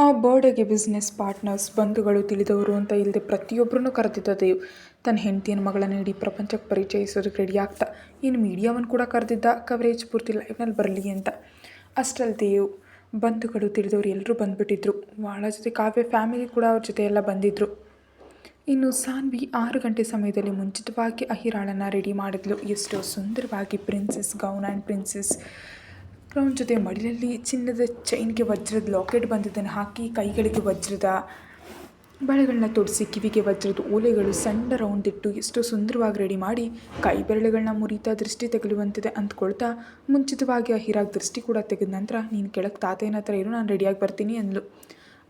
ಆ ಬರ್ಡೇಗೆ business partners, ಬಂಧುಗಳು, ತಿಳಿದವರು ಅಂತ ಇಲ್ಲದೆ ಪ್ರತಿಯೊಬ್ಬರನ್ನು ಕರೆದಿದ್ದ ದೇವ್ ತನ್ನ ಹೆಂಡತಿಯ ಮಗಳನ್ನು ಇಡೀ ಪ್ರಪಂಚಕ್ಕೆ ಪರಿಚಯಿಸೋದಕ್ಕೆ ರೆಡಿ ಆಗ್ತಾ. ಇನ್ನು ಮೀಡಿಯಾವನ್ನು ಕೂಡ ಕರೆದಿದ್ದ, ಕವರೇಜ್ ಪೂರ್ತಿ ಲೈವ್ನಲ್ಲಿ ಬರಲಿ ಅಂತ. ಅಷ್ಟರಲ್ಲಿ ದೇವ್ ಬಂಧುಗಳು, ತಿಳಿದವರು ಎಲ್ಲರೂ ಬಂದುಬಿಟ್ಟಿದ್ರು. ಭಾಳ ಜೊತೆ ಕಾವ್ಯ ಫ್ಯಾಮಿಲಿ ಕೂಡ ಅವ್ರ ಜೊತೆ ಎಲ್ಲ ಬಂದಿದ್ದರು. ಇನ್ನು ಸಾನ್ವಿ 6 ಗಂಟೆ ಸಮಯದಲ್ಲಿ ಮುಂಚಿತವಾಗಿ ಅಹಿರಾಳನ್ನು ರೆಡಿ ಮಾಡಿದ್ಲು. ಎಷ್ಟೋ ಸುಂದರವಾಗಿ princess gown and princess gown ಜೊತೆ ಮಡಿಲಲ್ಲಿ ಚಿನ್ನದ ಚೈನ್ಗೆ ವಜ್ರದ ಲಾಕೆಟ್ ಬಂದಿದ್ದನ್ನು ಹಾಕಿ, ಕೈಗಳಿಗೆ ವಜ್ರದ ಬಳೆಗಳನ್ನ ತೊಡಿಸಿ, ಕಿವಿಗೆ ವಜ್ರದ ಓಲೆಗಳು, ಸಣ್ಣ ರೌಂಡ್ ಇಟ್ಟು ಎಷ್ಟೋ ಸುಂದರವಾಗಿ ರೆಡಿ ಮಾಡಿ, ಕೈ ಬೆರಳುಗಳನ್ನ ಮುರಿತಾ ದೃಷ್ಟಿ ತೆಗಲುವಂತಿದೆ ಅಂದ್ಕೊಳ್ತಾ ಮುಂಚಿತವಾಗಿ ಅಹಿರಾಗ್ ದೃಷ್ಟಿ ಕೂಡ ತೆಗೆದ ನಂತರ, ನೀನು ಕೆಳಗೆ ತಾತೇನ ಹತ್ರ ಇರು, ನಾನು ರೆಡಿಯಾಗಿ ಬರ್ತೀನಿ ಅಂದ್ಲು.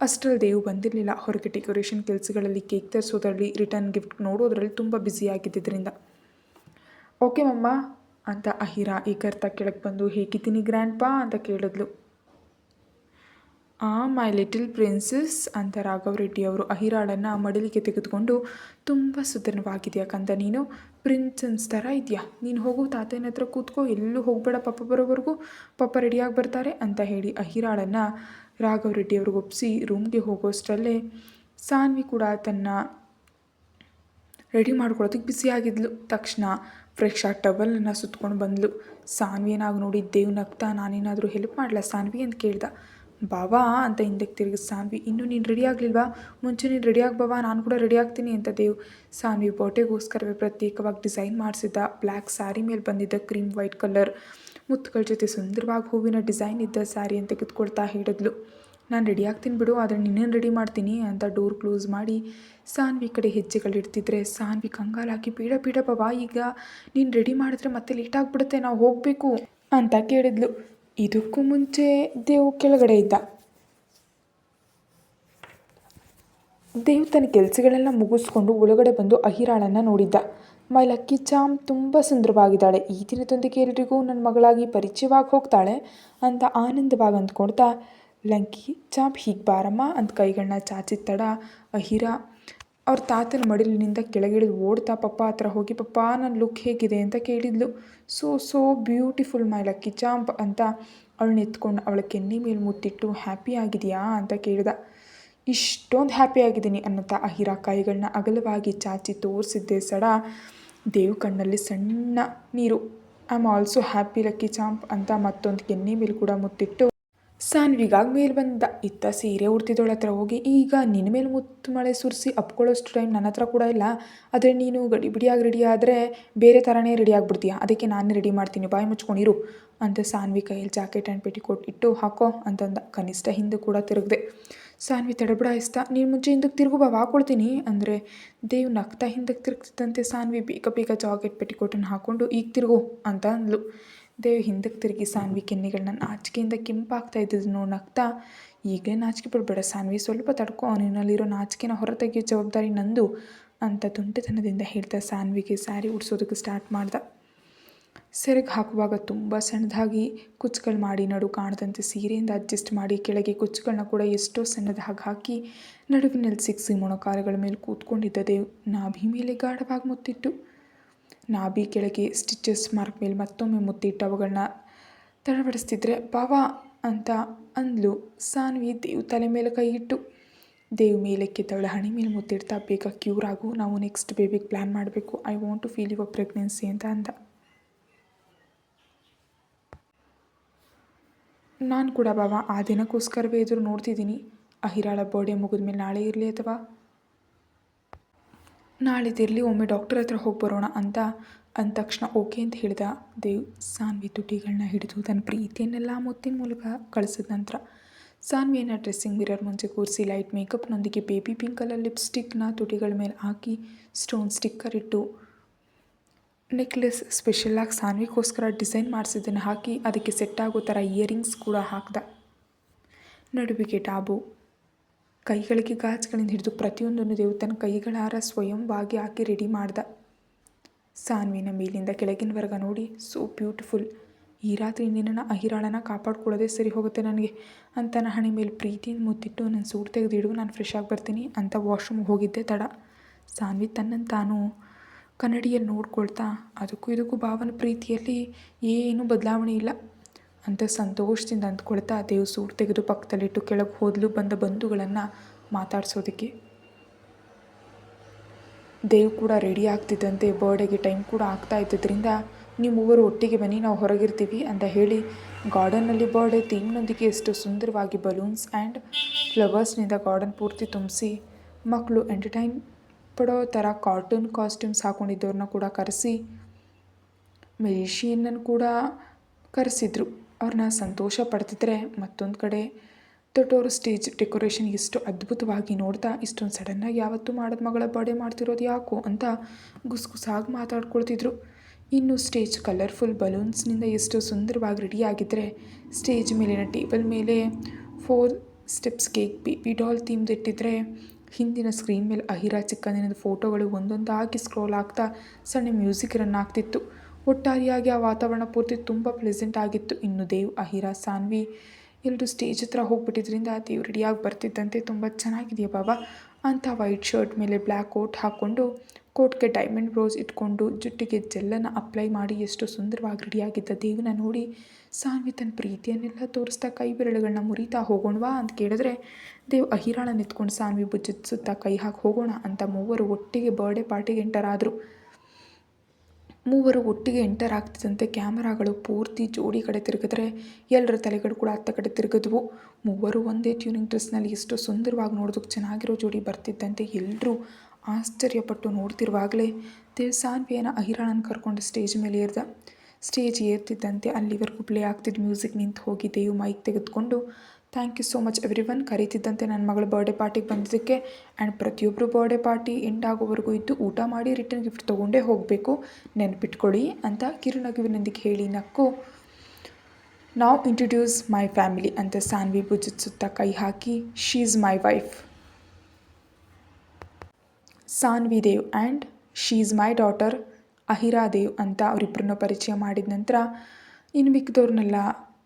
ಅಷ್ಟರಲ್ಲಿ ದೇವು ಬಂದಿರಲಿಲ್ಲ. ಹೊರಗೆ ಡೆಕೋರೇಷನ್ ಕೆಲಸಗಳಲ್ಲಿ, ಕೇಕ್ ತರಿಸೋದ್ರಲ್ಲಿ, ರಿಟರ್ನ್ ಗಿಫ್ಟ್ ನೋಡೋದ್ರಲ್ಲಿ ತುಂಬ ಬ್ಯುಸಿಯಾಗಿದ್ದರಿಂದ. ಓಕೆ ಮಮ್ಮ ಅಂತ ಅಹಿರಾ ಈಗರ್ತ ಕೆಳಗೆ ಬಂದು, ಹೇಗಿದ್ದೀನಿ ಗ್ರ್ಯಾಂಡ್ ಪಾ ಅಂತ ಕೇಳಿದ್ಲು. ಮೈ ಲಿಟಲ್ ಪ್ರಿನ್ಸಸ್ ಅಂತ ರಾಘವ್ ರೆಡ್ಡಿ ಅವರು ಅಹಿರಾಳನ್ನು ಮಡಿಲಿಗೆ ತೆಗೆದುಕೊಂಡು, ತುಂಬ ಸುಂದರವಾಗಿದೆಯಾ ಕಂದ, ನೀನು ಪ್ರಿನ್ಸೆಸ್ ಥರ ಇದೆಯಾ, ನೀನು ಹೋಗು ತಾತನ ಹತ್ರ ಕೂತ್ಕೋ, ಎಲ್ಲೂ ಹೋಗಬೇಡ, ಪಪ್ಪ ಬರೋವರೆಗೂ, ಪಪ್ಪ ರೆಡಿಯಾಗಿ ಬರ್ತಾರೆ ಅಂತ ಹೇಳಿ ಅಹಿರಾಳನ್ನು ರಾಘವ್ ರೆಡ್ಡಿ ಅವ್ರಿಗೆ ಒಪ್ಪಿಸಿ ರೂಮ್ಗೆ ಹೋಗೋಷ್ಟರಲ್ಲೇ ಸಾನ್ವಿ ಕೂಡ ತನ್ನ ರೆಡಿ ಮಾಡ್ಕೊಳ್ಳೋದಕ್ಕೆ ಬಿಸಿಯಾಗಿದ್ಲು. ತಕ್ಷಣ ಫ್ರೆಶ್ ಆಗಿ ಟವಲನ್ನು ಸುತ್ಕೊಂಡು ಬಂದಳು. ಸಾನ್ವಿ ಏನಾಗಿ ನೋಡಿ ದೇವ್ ನಗ್ತಾ, ನಾನೇನಾದರೂ ಹೆಲ್ಪ್ ಮಾಡಲ ಸಾನ್ವಿ ಅಂತ ಕೇಳ್ದ. ಬಾವಾ ಅಂತ ಹಿಂದಕ್ಕೆ ತಿರುಗಿ ಸಾನ್ವಿ, ಇನ್ನೂ ನೀನು ರೆಡಿ ಆಗಲಿಲ್ವಾ, ಮುಂಚೆ ನೀನು ರೆಡಿಯಾಗಿ ಬಾವಾ, ನಾನು ಕೂಡ ರೆಡಿ ಆಗ್ತೀನಿ ಅಂತ ದೇವ್ ಸಾನ್ವಿ ಬರ್ಡೇಗೋಸ್ಕರವೇ ಪ್ರತ್ಯೇಕವಾಗಿ ಡಿಸೈನ್ ಮಾಡಿಸಿದ್ದ ಬ್ಲ್ಯಾಕ್ ಸ್ಯಾರಿ ಮೇಲೆ ಬಂದಿದ್ದ ಕ್ರೀಮ್ ವೈಟ್ ಕಲರ್ ಮುತ್ತುಗಳ ಜೊತೆ ಸುಂದರವಾಗಿ ಹೂವಿನ ಡಿಸೈನ್ ಇದ್ದ ಸ್ಯಾರಿಯನ್ನು ತೆಗೆದುಕೊಳ್ತಾ ಹೇಳಿದ್ಲು. ನಾನು ರೆಡಿ ಆಗ್ತೀನಿ ಬಿಡು, ಆದರೆ ನಿನ್ನೇನು ರೆಡಿ ಮಾಡ್ತೀನಿ ಅಂತ ಡೋರ್ ಕ್ಲೋಸ್ ಮಾಡಿ ಸಾನ್ವಿ ಕಡೆ ಹೆಜ್ಜೆಗಳಿಡ್ತಿದ್ರೆ, ಸಾನ್ವಿ ಕಂಗಾಲಾಗಿ, ಬೇಡ ಬಾಬಾ, ಈಗ ನೀನು ರೆಡಿ ಮಾಡಿದ್ರೆ ಮತ್ತೆ ಲೇಟ್ ಆಗಿಬಿಡುತ್ತೆ, ನಾವು ಹೋಗಬೇಕು ಅಂತ ಕೇಳಿದ್ಲು. ಇದಕ್ಕೂ ಮುಂಚೆ ದೇವ್ ಕೆಳಗಡೆ ಇದ್ದ. ದೇವ್ ತನ್ನ ಕೆಲಸಗಳೆಲ್ಲ ಮುಗಿಸ್ಕೊಂಡು ಒಳಗಡೆ ಬಂದು ಅಹಿರಾಳನ್ನು ನೋಡಿದ್ದ. ಮೈ ಲಕ್ಕಿ ಚಾಮ್ ತುಂಬ ಸುಂದರವಾಗಿದ್ದಾಳೆ, ಈ ದಿನದೊಂದಿಗೆ ಎಲ್ರಿಗೂ ನನ್ನ ಮಗಳಾಗಿ ಪರಿಚಯವಾಗಿ ಹೋಗ್ತಾಳೆ ಅಂತ ಆನಂದವಾಗಿ ಅಂದ್ಕೊಳ್ತಾ, ಲಕ್ಕಿ ಚಾಮ್ ಹೀಗೆ ಬಾರಮ್ಮ ಅಂತ ಕೈಗಳನ್ನ ಚಾಚಿದ ತಡ ಅಹಿರಾ ಅವ್ರ ತಾತನ ಮಡಿಲಿನಿಂದ ಕೆಳಗಿಳಿದು ಓಡ್ತಾ ಪಪ್ಪ ಹತ್ರ ಹೋಗಿ, ಪಪ್ಪ ನನ್ನ ಲುಕ್ ಹೇಗಿದೆ ಅಂತ ಕೇಳಿದ್ಲು. ಸೋ ಬ್ಯೂಟಿಫುಲ್ ಮೈ ಲಕ್ಕಿ ಚಾಂಪ್ ಅಂತ ಅವಳನ್ನ ಎತ್ಕೊಂಡು ಅವಳ ಕೆನ್ನೆ ಮೇಲೆ ಮುತ್ತಿಟ್ಟು, ಹ್ಯಾಪಿ ಆಗಿದೆಯಾ ಅಂತ ಕೇಳಿದ. ಇಷ್ಟೊಂದು ಹ್ಯಾಪಿ ಆಗಿದ್ದೀನಿ ಅನ್ನುತ್ತಾ ಅಹಿರಾ ಕೈಗಳನ್ನ ಅಗಲವಾಗಿ ಚಾಚಿ ತೋರಿಸಿದ್ದೆ ಸಡ ದೇವ್ ಕಣ್ಣಲ್ಲಿ ಸಣ್ಣ ನೀರು. I am also happy lucky champ ಅಂತ ಮತ್ತೊಂದು ಕೆನ್ನೆ ಮೇಲೆ ಕೂಡ ಮುತ್ತಿಟ್ಟು ಸಾನ್ವಿಗಾಗಿ ಮೇಲೆ ಬಂದ. ಇತ್ತ ಸೀರೆ ಉಡ್ತಿದ್ದವಳ ಹತ್ರ ಹೋಗಿ, ಈಗ ನಿನ್ನ ಮೇಲೆ ಮುತ್ತು ಮಳೆ ಸುರಿಸಿ ಅಪ್ಕೊಳ್ಳೋಷ್ಟು ಟೈಮ್ ನನ್ನ ಹತ್ರ ಕೂಡ ಇಲ್ಲ, ಆದರೆ ನೀನು ಗಡಿಬಿಡಿಯಾಗಿ ರೆಡಿ ಆದರೆ ಬೇರೆ ಥರನೇ ರೆಡಿ ಆಗಿಬಿಡ್ತೀಯ, ಅದಕ್ಕೆ ನಾನು ರೆಡಿ ಮಾಡ್ತೀನಿ, ಬಾಯಿ ಮುಚ್ಕೊಂಡಿರು ಅಂತ ಸಾನ್ವಿ ಕೈಯಲ್ಲಿ ಜಾಕೆಟ್ ಆ್ಯಂಡ್ ಪೆಟಿಕೋಟ್ ಇಟ್ಟು ಹಾಕೋ ಅಂತಂದ. ಕನಿಷ್ಠ ಹಿಂದೆ ಕೂಡ ತಿರುಗಿದೆ. ಸಾನ್ವಿ ತಡಬಡಾಯಿಸ್ತಾ, ನೀನು ಮುಂಚೆ ಹಿಂದಕ್ಕೆ ತಿರುಗು ಬಾ, ಹಾಕೊಳ್ತೀನಿ ಅಂದರೆ ದೇವ್ ನಗ್ತಾ ಹಿಂದಕ್ಕೆ ತಿರುಗ್ತಿದ್ದಂತೆ ಸಾನ್ವಿ ಬೇಗ ಜಾಕೆಟ್ ಪೆಟಿಕೋಟನ್ನು ಹಾಕ್ಕೊಂಡು, ಈಗ ತಿರುಗು ಅಂತ ಅಂದ್ಲು. ದೇವ್ ಹಿಂದಕ್ಕೆ ತಿರುಗಿ ಸಾನ್ವಿ ಕೆನ್ನೆಗಳನ್ನ ನಾಚಿಕೆಯಿಂದ ಕೆಂಪಾಗ್ತಾ ಇದ್ದಿದ್ದು ನಗ್ತಾ, ಈಗಲೇ ನಾಚಿಕೆ ಬಿಡಬೇಡ ಸಾನ್ವಿ, ಸ್ವಲ್ಪ ತಡ್ಕೋ, ನಿನ್ನಲ್ಲಿರೋ ನಾಚಿಕೆನ ಹೊರತೆಗೆಯೋ ಜವಾಬ್ದಾರಿ ನಂದು ಅಂತ ತುಂಟತನದಿಂದ ಹೇಳ್ತಾ ಸಾನ್ವಿಗೆ ಸ್ಯಾರಿ ಉಡಿಸೋದಕ್ಕೆ ಸ್ಟಾರ್ಟ್ ಮಾಡ್ದ. ಸೆರಗು ಹಾಕುವಾಗ ತುಂಬ ಸಣ್ಣದಾಗಿ ಕುಚ್ಚುಗಳು ಮಾಡಿ, ನಡು ಕಾಣದಂತೆ ಸೀರೆಯಿಂದ ಅಡ್ಜಸ್ಟ್ ಮಾಡಿ, ಕೆಳಗೆ ಕುಚ್ಚುಗಳನ್ನ ಕೂಡ ಎಷ್ಟೋ ಸಣ್ಣದಾಗಿ ಹಾಕಿ, ನಡುವಿನಲ್ಲಿ ಸಿಕ್ಸಿ ಮೊಣಕಾಲುಗಳ ಮೇಲೆ ಕೂತ್ಕೊಂಡಿದ್ದ ದೇವ್ ನಾಭಿ ಮೇಲೆ ಗಾಢವಾಗಿ ಮುತ್ತಿಟ್ಟು, ನಾಭಿ ಕೆಳಗೆ ಸ್ಟಿಚಸ್ ಮಾರ್ಕ್ ಮೇಲೆ ಮತ್ತೊಮ್ಮೆ ಮುತ್ತಿಟ್ಟು ಅವುಗಳನ್ನ ತಡಬಡಿಸ್ತಿದ್ರೆ, ಬಾವಾ ಅಂತ ಅಂದ್ಲು. ಸಾನ್ವಿ ದೇವ್ ತಲೆ ಮೇಲೆ ಕೈ ಇಟ್ಟು ದೇವ್ ಮೇಲಕ್ಕೆ ತವಳ ಹಣೆ ಮೇಲೆ ಮುತ್ತಿಡ್ತಾ, ಬೇಗ ಕ್ಯೂರ್ ಆಗು, ನಾವು ನೆಕ್ಸ್ಟ್ ಬೇಬಿಗೆ ಪ್ಲ್ಯಾನ್ ಮಾಡಬೇಕು, I want to feel your pregnancy ಅಂತ ಅಂದ. ನಾನು ಕೂಡ ಬಾವಾ ಆ ದಿನಕ್ಕೋಸ್ಕರವೇ ಎದುರು ನೋಡ್ತಿದ್ದೀನಿ, ಅಹಿರಾಳ ಬರ್ಡೇ ಮುಗಿದ್ಮೇಲೆ ನಾಳೆ ಇರಲಿ ಅಥವಾ ನಾಳಿದಿರಲಿ, ಒಮ್ಮೆ ಡಾಕ್ಟರ್ ಹತ್ರ ಹೋಗಿ ಬರೋಣ ಅಂತ ಅಂದ ತಕ್ಷಣ ಓಕೆ ಅಂತ ಹೇಳಿದ ದೇವ್. ಸಾನ್ವಿ ತುಟಿಗಳನ್ನ ಹಿಡಿದು ತನ್ನ ಪ್ರೀತಿಯನ್ನೆಲ್ಲ ಮುತ್ತಿನ ಮೂಲಕ ಕಳಿಸಿದ ನಂತರ ಸಾನ್ವಿಯನ್ನು ಡ್ರೆಸ್ಸಿಂಗ್ ಮಿರರ್ ಮುಂಚೆ ಕೂರಿಸಿ ಲೈಟ್ ಮೇಕಪ್ನೊಂದಿಗೆ ಬೇಬಿ ಪಿಂಕ್ ಕಲರ್ ಲಿಪ್ಸ್ಟಿಕ್ನ ತುಟಿಗಳ ಮೇಲೆ ಹಾಕಿ ಸ್ಟೋನ್ ಸ್ಟಿಕ್ಕರ್ ಇಟ್ಟು ನೆಕ್ಲೆಸ್ ಸ್ಪೆಷಲಾಗಿ ಸಾನ್ವಿಗೋಸ್ಕರ ಡಿಸೈನ್ ಮಾಡಿಸಿದ್ದನ್ನು ಹಾಕಿ ಅದಕ್ಕೆ ಸೆಟ್ ಆಗೋ ಥರ ಇಯರಿಂಗ್ಸ್ ಕೂಡ ಹಾಕ್ದ. ನಡುವಿಗೆ ಡಾಬು ಕೈಗಳಿಗೆ ಗಾಜುಗಳಿಂದ ಹಿಡಿದು ಪ್ರತಿಯೊಂದನ್ನು ದೇವ್ ತನ್ನ ಕೈಗಳಾರ ಸ್ವಯಂವಾಗಿ ಹಾಕಿ ರೆಡಿ ಮಾಡ್ದ. ಸಾನ್ವಿನ ಮೇಲಿಂದ ಕೆಳಗಿನವರೆಗ ನೋಡಿ, ಸೋ ಬ್ಯೂಟಿಫುಲ್, ಈ ರಾತ್ರಿ ನಿನ್ನನ್ನು ಅಹಿರಾಳನ ಕಾಪಾಡ್ಕೊಳ್ಳೋದೇ ಸರಿ ಹೋಗುತ್ತೆ ನನಗೆ ಅಂತ ನನ್ನ ಹಣೆ ಮೇಲೆ ಪ್ರೀತಿಯಿಂದ ಮುತ್ತಿಟ್ಟು, ನನ್ನ ಸೂಟ್ ತೆಗೆದಿಡು, ನಾನು ಫ್ರೆಶ್ ಆಗಿ ಬರ್ತೀನಿ ಅಂತ ವಾಶ್ರೂಮ್ ಹೋಗಿದ್ದೆ ತಡ. ಸಾನ್ವಿ ತನ್ನನ್ನು ತಾನು ಕನ್ನಡಿಯಲ್ಲಿ ನೋಡ್ಕೊಳ್ತಾ, ಅದಕ್ಕೂ ಇದಕ್ಕೂ ಭಾವನ ಪ್ರೀತಿಯಲ್ಲಿ ಏನೂ ಬದಲಾವಣೆ ಇಲ್ಲ ಅಂತ ಸಂತೋಷದಿಂದ ಅಂದ್ಕೊಳ್ತಾ ದೇವ್ ಸೂಟ್ ತೆಗೆದು ಪಕ್ಕದಲ್ಲಿಟ್ಟು ಕೆಳಗೆ ಹೋದ್ಲು ಬಂದ ಬಂಧುಗಳನ್ನು ಮಾತಾಡ್ಸೋದಕ್ಕೆ. ದೇವ್ ಕೂಡ ರೆಡಿ ಆಗ್ತಿದ್ದಂತೆ ಬರ್ಡೇಗೆ ಟೈಮ್ ಕೂಡ ಆಗ್ತಾ ಇದ್ದಿದ್ದರಿಂದ ನೀವು ಮೂವರು ಒಟ್ಟಿಗೆ ಬನ್ನಿ, ನಾವು ಹೊರಗಿರ್ತೀವಿ ಅಂತ ಹೇಳಿ ಗಾರ್ಡನ್ನಲ್ಲಿ ಬರ್ಡೇ ಥೀಮ್ನೊಂದಿಗೆ ಎಷ್ಟು ಸುಂದರವಾಗಿ ಬಲೂನ್ಸ್ ಆ್ಯಂಡ್ ಫ್ಲವರ್ಸ್ನಿಂದ ಗಾರ್ಡನ್ ಪೂರ್ತಿ ತುಂಬಿಸಿ ಮಕ್ಕಳು ಎಂಟರ್ಟೈನ್ ಪಡೋ ಥರ ಕಾರ್ಟೂನ್ ಕಾಸ್ಟ್ಯೂಮ್ಸ್ ಹಾಕ್ಕೊಂಡಿದ್ದವ್ರನ್ನ ಕೂಡ ಕರೆಸಿ ಮ್ಯೂಜಿಷಿಯನ್ನನ್ನು ಕೂಡ ಕರೆಸಿದ್ರು. ಅವ್ರನ್ನ ಸಂತೋಷ ಪಡ್ತಿದ್ರೆ ಮತ್ತೊಂದು ಕಡೆ ದೊಡ್ಡವರು ಸ್ಟೇಜ್ ಡೆಕೋರೇಷನ್ ಎಷ್ಟು ಅದ್ಭುತವಾಗಿ ನೋಡ್ತಾ ಇಷ್ಟೊಂದು ಸಡನ್ನಾಗಿ ಯಾವತ್ತೂ ಮಾಡೋದು ಮಗಳ ಬರ್ಡೇ ಮಾಡ್ತಿರೋದು ಯಾಕೋ ಅಂತ ಗುಸುಗುಸಾಗಿ ಮಾತಾಡ್ಕೊಳ್ತಿದ್ರು. ಇನ್ನು ಸ್ಟೇಜ್ ಕಲರ್ಫುಲ್ ಬಲೂನ್ಸ್ನಿಂದ ಎಷ್ಟು ಸುಂದರವಾಗಿ ರೆಡಿಯಾಗಿದ್ದರೆ ಸ್ಟೇಜ್ ಮೇಲಿನ ಟೇಬಲ್ ಮೇಲೆ 4 ಸ್ಟೆಪ್ಸ್ ಕೇಕ್ ಬೇಬಿ ಡಾಲ್ ಥೀಮ್ದಿಟ್ಟಿದ್ರೆ ಹಿಂದಿನ ಸ್ಕ್ರೀನ್ ಮೇಲೆ ಅಹಿರಾ ಚಿಕ್ಕಂದಿನ ಫೋಟೋಗಳು ಒಂದೊಂದಾಗಿ ಸ್ಕ್ರೋಲ್ ಆಗ್ತಾ ಸಣ್ಣ ಮ್ಯೂಸಿಕ್ ರನ್ ಆಗ್ತಿತ್ತು. ಒಟ್ಟಾರೆಯಾಗಿ ಆ ವಾತಾವರಣ ಪೂರ್ತಿ ತುಂಬ ಪ್ಲೆಸೆಂಟ್ ಆಗಿತ್ತು. ಇನ್ನು ದೇವ್, ಅಹಿರಾ, ಸಾನ್ವಿ ಎಲ್ಲರೂ ಸ್ಟೇಜ್ ಹತ್ರ ಹೋಗ್ಬಿಟ್ಟಿದ್ರಿಂದ ದೇವ್ ರೆಡಿಯಾಗಿ ಬರ್ತಿದ್ದಂತೆ ತುಂಬ ಚೆನ್ನಾಗಿದೆಯಾ ಬಾಬಾ ಅಂತ ವೈಟ್ ಶರ್ಟ್ ಮೇಲೆ ಬ್ಲ್ಯಾಕ್ ಕೋಟ್ ಹಾಕ್ಕೊಂಡು ಕೋಟ್ಗೆ ಡೈಮಂಡ್ ಬ್ರೋಸ್ ಇಟ್ಕೊಂಡು ಜುಟ್ಟಿಗೆ ಜೆಲ್ಲನ್ನು ಅಪ್ಲೈ ಮಾಡಿ ಎಷ್ಟು ಸುಂದರವಾಗಿ ರೆಡಿಯಾಗಿದ್ದ ದೇವನ ನೋಡಿ ಸಾನ್ವಿ ತನ್ನ ಪ್ರೀತಿಯನ್ನೆಲ್ಲ ತೋರಿಸ್ತಾ ಕೈ ಬೆರಳುಗಳನ್ನ ಮುರಿತಾ ಹೋಗೋಣವಾ ಅಂತ ಕೇಳಿದ್ರೆ ದೇವ್ ಅಹಿರಾಳನ್ನ ಎತ್ಕೊಂಡು ಸಾನ್ವಿ ಭುಜದ ಸುತ್ತ ಕೈ ಹಾಕಿ ಹೋಗೋಣ ಅಂತ ಮೂವರು ಒಟ್ಟಿಗೆ ಬರ್ಡೇ ಪಾರ್ಟಿಗೆ ಮೂವರು ಒಟ್ಟಿಗೆ ಎಂಟರ್ ಆಗ್ತಿದ್ದಂತೆ ಕ್ಯಾಮರಾಗಳು ಪೂರ್ತಿ ಜೋಡಿ ಕಡೆ ತಿರುಗಿದ್ರೆ ಎಲ್ಲರ ತಲೆಗಳು ಕೂಡ ಹತ್ತ ಕಡೆ ತಿರುಗಿದ್ವು. ಮೂವರು ಒಂದೇ ಟ್ಯೂನಿಂಗ್ ಡ್ರೆಸ್ನಲ್ಲಿ ಎಷ್ಟು ಸುಂದರವಾಗಿ ನೋಡೋದಕ್ಕೆ ಚೆನ್ನಾಗಿರೋ ಜೋಡಿ ಬರ್ತಿದ್ದಂತೆ ಎಲ್ಲರೂ ಆಶ್ಚರ್ಯಪಟ್ಟು ನೋಡ್ತಿರುವಾಗಲೇ ದೇವ್ ಸಾನ್ವಿಯನ್ನು ಅಹಿರಾಳನ್ನು ಕರ್ಕೊಂಡು ಸ್ಟೇಜ್ ಮೇಲೆ ಏರ್ದ. ಸ್ಟೇಜ್ ಏರ್ತಿದ್ದಂತೆ ಅಲ್ಲಿವರೆಗೂ ಪ್ಲೇ ಆಗ್ತಿದ್ದ ಮ್ಯೂಸಿಕ್ ನಿಂತು ಹೋಗಿ ದೇವ್ ಮೈಕ್ ತೆಗೆದುಕೊಂಡು thank you so much everyone, ಕರೀತಿದ್ದಂತೆ ನನ್ನ ಮಗಳ ಬರ್ಡೇ ಪಾರ್ಟಿಗೆ ಬಂದಿದ್ದಕ್ಕೆ ಆ್ಯಂಡ್ ಪ್ರತಿಯೊಬ್ಬರು ಬರ್ಡೇ ಪಾರ್ಟಿ ಎಂಡ್ ಆಗೋವರೆಗೂ ಇದ್ದು ಊಟ ಮಾಡಿ ರಿಟರ್ನ್ ಗಿಫ್ಟ್ ತೊಗೊಂಡೇ ಹೋಗಬೇಕು, ನೆನ್ಪಿಟ್ಕೊಳ್ಳಿ ಅಂತ ಕಿರುನಗುವಿನೊಂದಿಗೆ ಹೇಳಿ ನಕ್ಕು ನಾವು ಇಂಟ್ರೊಡ್ಯೂಸ್ ಮೈ ಫ್ಯಾಮಿಲಿ ಅಂತ ಸಾನ್ವಿ ಭುಜದ ಸುತ್ತ ಕೈ ಹಾಕಿ she is my wife Sanvi Dev and she is my daughter Ahira Dev ಅಂತ ಅವರಿಬ್ಬರನ್ನ ಪರಿಚಯ ಮಾಡಿದ ನಂತರ ಇನ್ನು ಮಿಕ್ಕಿದವ್ರನ್ನೆಲ್ಲ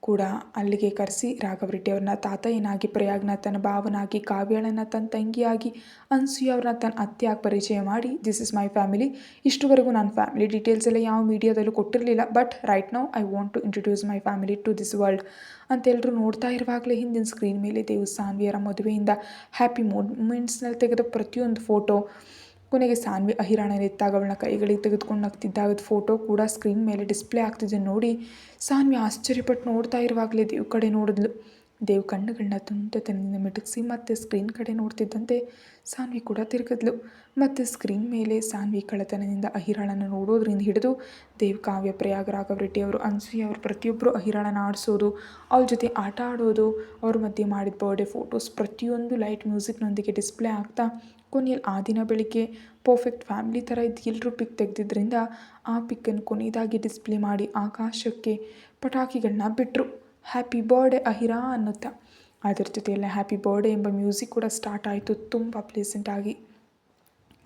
ಕೂಡ ಅಲ್ಲಿಗೆ ಕರೆಸಿ ರಾಘವ್ ರೆಡ್ಡಿ ಅವ್ರನ್ನ ತಾತಯ್ಯನಾಗಿ, ಪ್ರಯಾಗ್ನ ತನ್ನ ಭಾವನಾಗಿ, ಕಾವ್ಯಾಳನ್ನ ತನ್ನ ತಂಗಿಯಾಗಿ, ಅನ್ಸೂಯ ಅವ್ರನ್ನ ತನ್ನ ಅತ್ತೆಯಾಗಿ ಪರಿಚಯ ಮಾಡಿ ದಿಸ್ ಇಸ್ ಮೈ ಫ್ಯಾಮಿಲಿ. ಇಷ್ಟುವರೆಗೂ ನಾನು ಫ್ಯಾಮಿಲಿ ಡೀಟೇಲ್ಸ್ ಎಲ್ಲ ಯಾವ ಮೀಡಿಯಾದಲ್ಲೂ ಕೊಟ್ಟಿರಲಿಲ್ಲ, but right now I want to introduce my family to this world ಅಂತೆಲ್ಲರೂ ನೋಡ್ತಾ ಇರುವಾಗಲೇ ಹಿಂದಿನ ಸ್ಕ್ರೀನ್ ಮೇಲೆ ದೇವ್ ಸಾನ್ವಿಯರ ಮದುವೆಯಿಂದ ಹ್ಯಾಪಿ ಮೂಮೆಂಟ್ಸ್ನಲ್ಲಿ ತೆಗೆದ ಪ್ರತಿಯೊಂದು ಫೋಟೋ, ಕೊನೆಗೆ ಸಾನ್ವಿ ಅಹಿರಾಣನ ಎತ್ತಾಗ ಅವಳನ್ನ ಕೈಗಳಿಗೆ ತೆಗೆದುಕೊಂಡು ನಗ್ತಿದ್ದಾಗ ಫೋಟೋ ಕೂಡ ಸ್ಕ್ರೀನ್ ಮೇಲೆ ಡಿಸ್ಪ್ಲೇ ಆಗ್ತಿದೆ ನೋಡಿ ಸಾನ್ವಿ ಆಶ್ಚರ್ಯಪಟ್ಟು ನೋಡ್ತಾ ಇರುವಾಗಲೇ ದೇವ್ ಕಡೆ ನೋಡಿದ್ಲು. ದೇವ್ ಕಣ್ಣುಗಳನ್ನ ತುಂಟತನದಿಂದ ಮಿಟುಕಿಸಿ ಮತ್ತೆ ಸ್ಕ್ರೀನ್ ಕಡೆ ನೋಡ್ತಿದ್ದಂತೆ ಸಾನ್ವಿ ಕೂಡ ತಿರುಗಿದ್ಲು. ಮತ್ತು ಸ್ಕ್ರೀನ್ ಮೇಲೆ ಸಾನ್ವಿ ಕಳ್ಳತನದಿಂದ ಅಹಿರಾಳನ್ನು ನೋಡೋದ್ರಿಂದ ಹಿಡಿದು ದೇವ್, ಕಾವ್ಯ, ಪ್ರಯಾಗ್, ರಾಘವ್ ರೆಡ್ಡಿ ಅವರು, ಅನ್ಸೂಯ ಅವರು ಪ್ರತಿಯೊಬ್ಬರು ಅಹಿರಾಳನ ಆಡಿಸೋದು, ಅವ್ರ ಜೊತೆ ಆಟ ಆಡೋದು, ಅವ್ರ ಮಧ್ಯೆ ಮಾಡಿದ ಬರ್ಡೇ ಫೋಟೋಸ್ ಪ್ರತಿಯೊಂದು ಲೈಟ್ ಮ್ಯೂಸಿಕ್ನೊಂದಿಗೆ ಡಿಸ್ಪ್ಲೇ ಆಗ್ತಾ ಕೊನೆಯಲ್ಲಿ ಆ ದಿನ ಬೆಳಿಗ್ಗೆ ಪರ್ಫೆಕ್ಟ್ ಫ್ಯಾಮಿಲಿ ಥರ ಇದ್ದು ಎಲ್ಲರೂ ಪಿಕ್ ತೆಗೆದಿದ್ದರಿಂದ ಆ ಪಿಕ್ಕನ್ನು ಕೊನೆಯದಾಗಿ ಡಿಸ್ಪ್ಲೇ ಮಾಡಿ ಆಕಾಶಕ್ಕೆ ಪಟಾಕಿಗಳನ್ನ ಬಿಟ್ಟರು. ಹ್ಯಾಪಿ ಬರ್ಡೇ ಅಹಿರಾ ಅನ್ನುತ್ತಾ. ಅದರ ಜೊತೆಯಲ್ಲೇ ಹ್ಯಾಪಿ ಬರ್ಡೇ ಎಂಬ ಮ್ಯೂಸಿಕ್ ಕೂಡ ಸ್ಟಾರ್ಟ್ ಆಯಿತು ತುಂಬ ಪ್ಲೇಸೆಂಟಾಗಿ.